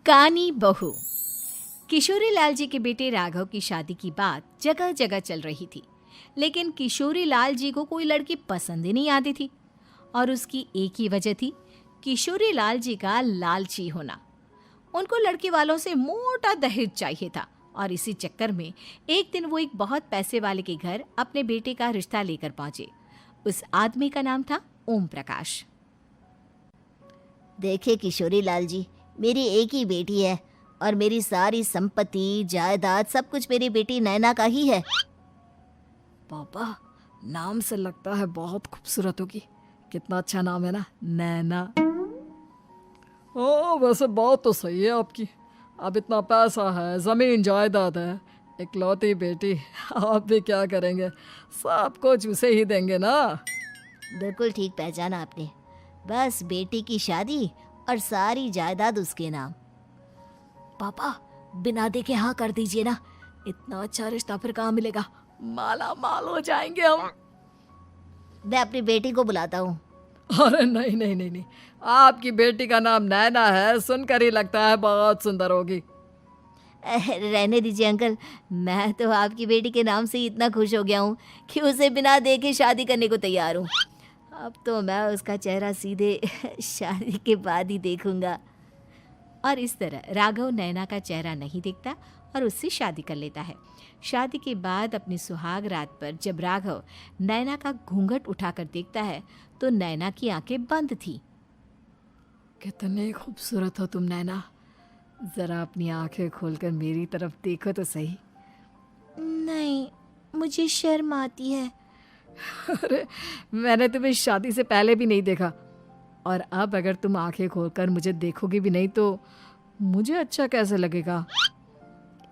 कानी बहू। किशोरी लाल जी के बेटे राघव की शादी की बात जगह जगह चल रही थी, लेकिन किशोरी लाल जी को कोई लड़की पसंद ही नहीं आती थी। और उसकी एक ही वजह थी, किशोरी लाल जी का लालची होना। उनको लड़की वालों से मोटा दहेज चाहिए था और इसी चक्कर में एक दिन वो एक बहुत पैसे वाले के घर अपने बेटे का रिश्ता लेकर पहुंचे। उस आदमी का नाम था ओम प्रकाश। देखे किशोरी लाल जी, मेरी एक ही बेटी है और मेरी सारी संपत्ति जायदाद सब कुछ मेरी बेटी नैना का ही है। पापा, नाम से लगता है बहुत खूबसूरत होगी। कितना अच्छा नाम है ना, नैना। ओ, वैसे बात तो सही है आपकी। अब इतना पैसा है, जमीन जायदाद है, इकलौती बेटी, आप भी क्या करेंगे? सब कुछ उसे ही देंगे ना। बिल्कुल ठीक पहचाना आपने। बस बेटी की शादी और सारी जायदाद उसके नाम। पापा, बिना देखे हाँ कर दीजिए ना। इतना अच्छा रिश्ता फिर कहाँ मिलेगा? माला माल हो जाएंगे हम। मैं अपनी बेटी को बुलाता हूँ। अरे नहीं नहीं नहीं नहीं, आपकी बेटी का नाम नैना है, सुनकर ही लगता है बहुत सुंदर होगी। रहने दीजिए अंकल, मैं तो आपकी बेटी के नाम से ही इतना खुश हो गया हूँ कि उसे बिना देखे शादी करने को तैयार हूँ। अब तो मैं उसका चेहरा सीधे शादी के बाद ही देखूंगा। और इस तरह राघव नैना का चेहरा नहीं देखता और उससे शादी कर लेता है। शादी के बाद अपनी सुहाग रात पर जब राघव नैना का घूंघट उठाकर देखता है तो नैना की आंखें बंद थी। कितनी खूबसूरत हो तुम नैना, जरा अपनी आंखें खोलकर मेरी तरफ देखो तो सही। नहीं, मुझे शर्म आती है। अरे, मैंने तुम्हें शादी से पहले भी नहीं देखा, और अब अगर तुम आंखें खोलकर मुझे देखोगी भी नहीं तो मुझे अच्छा कैसे लगेगा?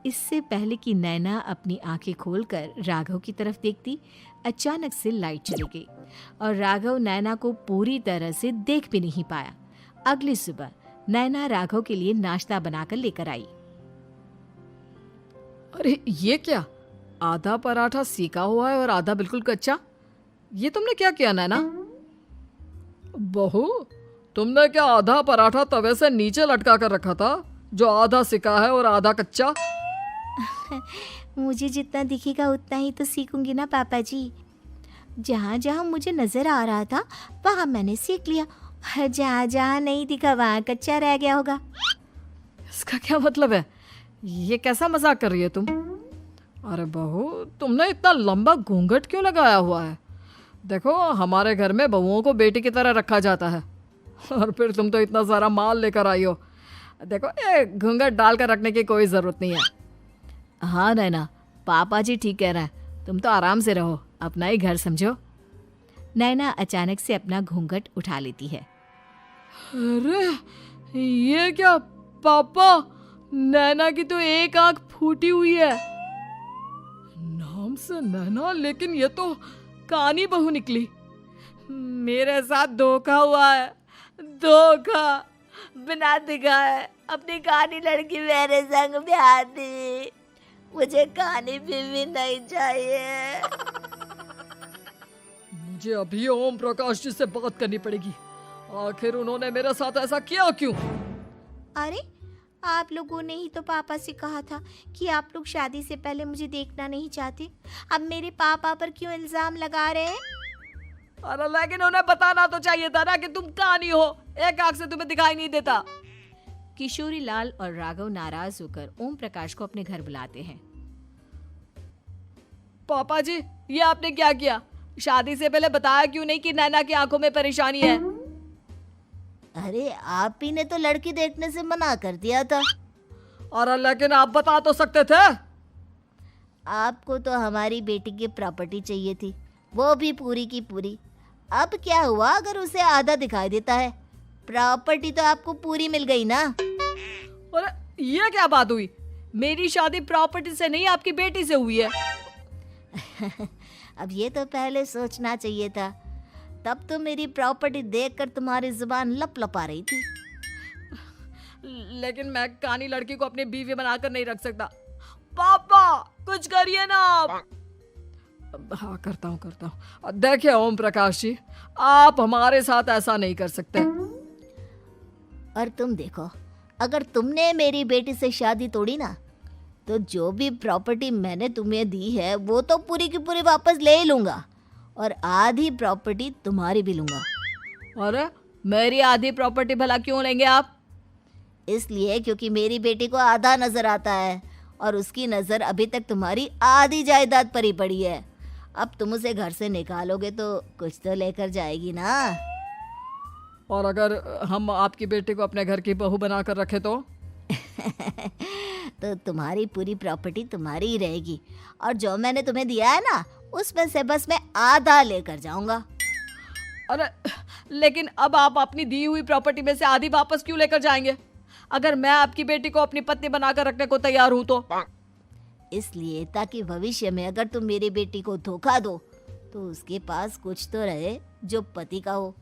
इससे पहले कि नैना अपनी आंखें खोलकर राघव की तरफ देखती, अचानक से लाइट चली गई और राघव नैना को पूरी तरह से देख भी नहीं पाया। अगली सुबह नैना राघव के लिए नाश्ता बनाकर लेकर आई। अरे ये क्या, आधा पराठा सीका हुआ है और आधा बिल्कुल कच्चा। ये तुमने क्या किया नैना? बहू, तुमने क्या आधा पराठा तवे से नीचे लटका कर रखा था, जो आधा सिका है और आधा कच्चा? मुझे जितना दिखेगा उतना ही तो सीखूंगी ना पापा जी। जहाँ जहाँ मुझे नजर आ रहा था वहाँ मैंने सीख लिया, जहाँ जहाँ नहीं दिखा वहाँ कच्चा रह गया होगा। इसका क्या मतलब है? ये कैसा मजाक कर रही है तुम? अरे बहू, तुमने इतना लंबा घूंघट क्यों लगाया हुआ है? देखो, हमारे घर में बहुओं को बेटी की तरह रखा जाता है, और फिर तुम तो इतना सारा माल लेकर आई हो। देखो, ये घूंघट डालकर रखने की कोई ज़रूरत नहीं है। हाँ नैना, पापा जी ठीक कह रहे हैं, तुम तो आराम से रहो, अपना ही घर समझो। नैना अचानक से अपना घूंघट उठा लेती है। अरे ये क्या पापा, नैना की तो एक आंख फूटी हुई है। नाम से नैना, लेकिन ये तो कानी बहू निकली। मेरे साथ धोखा हुआ है, धोखा। बिना दिखाए अपनी कानी लड़की मेरे संग ब्याह दी। मुझे कानी बीवी नहीं चाहिए। मुझे अभी ओम प्रकाश जी से बात करनी पड़ेगी। आखिर उन्होंने मेरे साथ ऐसा किया क्यों? अरे, आप लोगों ने ही तो पापा से कहा था कि आप लोग शादी से पहले मुझे देखना नहीं चाहते। अब मेरे पापा पर क्यों इल्जाम लगा रहे हैं? अरे लेकिन उन्हें बताना तो चाहिए था ना कि तुम कानी हो, एक आंख से तुम्हें दिखाई नहीं देता। किशोरी लाल और राघव नाराज होकर ओम प्रकाश को अपने घर बुलाते हैं। पापा जी, ये आपने क्या किया? शादी से पहले बताया क्यों नहीं कि नैना की आंखों में परेशानी है? अरे, आप ही ने तो लड़की देखने से मना कर दिया था। अरे लेकिन आप बता तो सकते थे। आपको तो हमारी बेटी की प्रॉपर्टी चाहिए थी, वो भी पूरी की पूरी। अब क्या हुआ अगर उसे आधा दिखाई देता है? प्रॉपर्टी तो आपको पूरी मिल गई ना। अरे ये क्या बात हुई? मेरी शादी प्रॉपर्टी से नहीं, आपकी बेटी से हुई है। अब ये तो पहले सोचना चाहिए था, तब तो मेरी प्रॉपर्टी देखकर तुम्हारी जुबान लप लपा रही थी। लेकिन मैं कानी लड़की को अपनी बीवी बनाकर नहीं रख सकता। पापा, कुछ करिए ना आप। हाँ, करता हूँ। देखिए ओम प्रकाश जी, आप हमारे साथ ऐसा नहीं कर सकते। और तुम देखो, अगर तुमने मेरी बेटी से शादी तोड़ी ना, तो जो भी प्रॉपर्टी मैंने तुम्हें दी है वो तो पूरी की पूरी वापस ले ही लूँगा, और आधी प्रॉपर्टी तुम्हारी भी लूँगा। अरे मेरी आधी प्रॉपर्टी भला क्यों लेंगे आप? इसलिए क्योंकि मेरी बेटी को आधा नज़र आता है और उसकी नज़र अभी तक तुम्हारी आधी जायदाद पर ही पड़ी है। अब तुम उसे घर से निकालोगे तो कुछ तो लेकर जाएगी ना। और अगर हम आपकी बेटी को अपने घर की बहू बना कर रखे तो? तो तुम्हारी पूरी प्रॉपर्टी तुम्हारी ही रहेगी, और जो मैंने तुम्हें दिया है ना, उसमें से बस मैं आधा लेकर जाऊंगा। अरे लेकिन अब आप अपनी दी हुई प्रॉपर्टी में से आधी वापस क्यों लेकर जाएंगे? अगर मैं आपकी बेटी को अपनी पत्नी बनाकर रखने को तैयार हूं तो? इसलिए ताकि भविष्य में अगर तुम मेरी बेटी को धोखा दो तो उसके पास कुछ तो रहे जो पति का हो।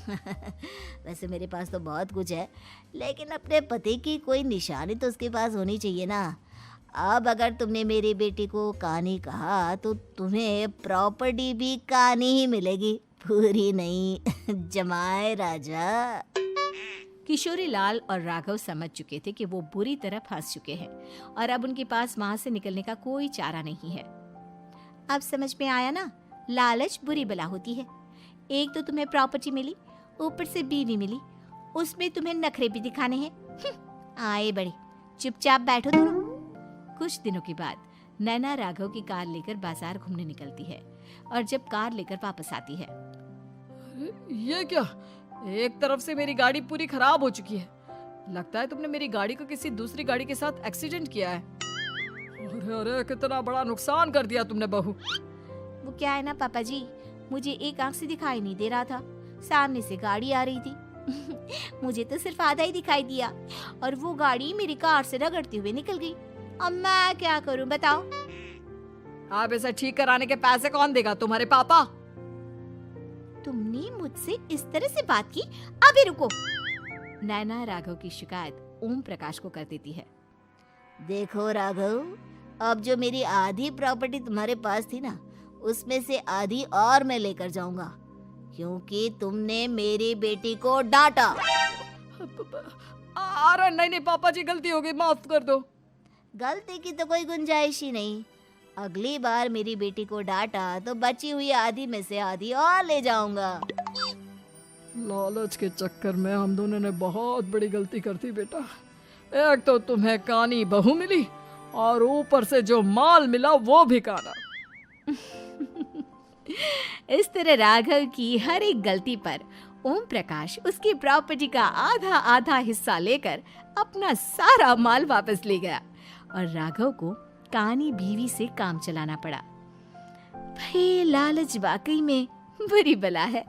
वैसे मेरे पास तो बहुत कुछ है, लेकिन अपने पति की कोई निशानी तो उसके पास होनी चाहिए ना। अब अगर तुमने मेरी बेटी को कानी कहा तो तुम्हें प्रॉपर्टी भी कानी ही मिलेगी, पूरी नहीं। जमाए राजा। किशोरी लाल और राघव समझ चुके थे कि वो बुरी तरह फंस चुके हैं और अब उनके पास वहां से निकलने का कोई चारा नहीं है। अब समझ में आया ना, लालच बुरी बला होती है। एक तो तुम्हें प्रॉपर्टी मिली, ऊपर से बीवी मिली, उसमें तुम्हें नखरे भी दिखाने हैं। आए बड़े, चुपचाप बैठो दोनों। कुछ दिनों के बाद नैना राघव की कार लेकर बाजार घूमने निकलती है और जब कार लेकर वापस आती है, ये क्या? एक तरफ से मेरी गाड़ी पूरी खराब हो चुकी है। लगता है तुमने मेरी गाड़ी को किसी दूसरी गाड़ी के साथ एक्सीडेंट किया है। अरे अरे कितना बड़ा नुकसान कर दिया तुमने बहू। वो क्या है ना पापा जी, मुझे एक आंख से दिखाई नहीं दे रहा था, सामने से गाड़ी आ रही थी। मुझे तो सिर्फ आधा ही दिखाई दिया और वो गाड़ी मेरी कार से रगड़ते हुए निकल गई। अब मैं क्या करूं बताओ? आप इसे ठीक कराने के पैसे कौन देगा? तुम्हारे पापा? तुमने मुझसे इस तरह से बात की? अभी रुको। नैना राघव की शिकायत ओम प्रकाश को कर देती है। देखो राघव, अब जो मेरी आधी प्रॉपर्टी तुम्हारे पास थी ना, उसमें से आधी और मैं लेकर जाऊंगा, क्योंकि तुमने मेरी बेटी को डांटा। अरे नहीं नहीं पापा जी, गलती हो गई, माफ कर दो। गलती की तो कोई गुंजाइश ही नहीं। अगली बार मेरी बेटी को डांटा तो बची हुई आधी में से आधी और ले जाऊंगा। लालच के चक्कर में हम दोनों ने बहुत बड़ी गलती कर दी बेटा। एक तो तुम्हें कानी बहू मिली और ऊपर से जो माल मिला वो भी काना। इस तरह राघव की हर एक गलती पर ओम प्रकाश उसकी प्रॉपर्टी का आधा आधा हिस्सा लेकर अपना सारा माल वापस ले गया और राघव को कानी बीवी से काम चलाना पड़ा। भाई लालच वाकई में बुरी बला है।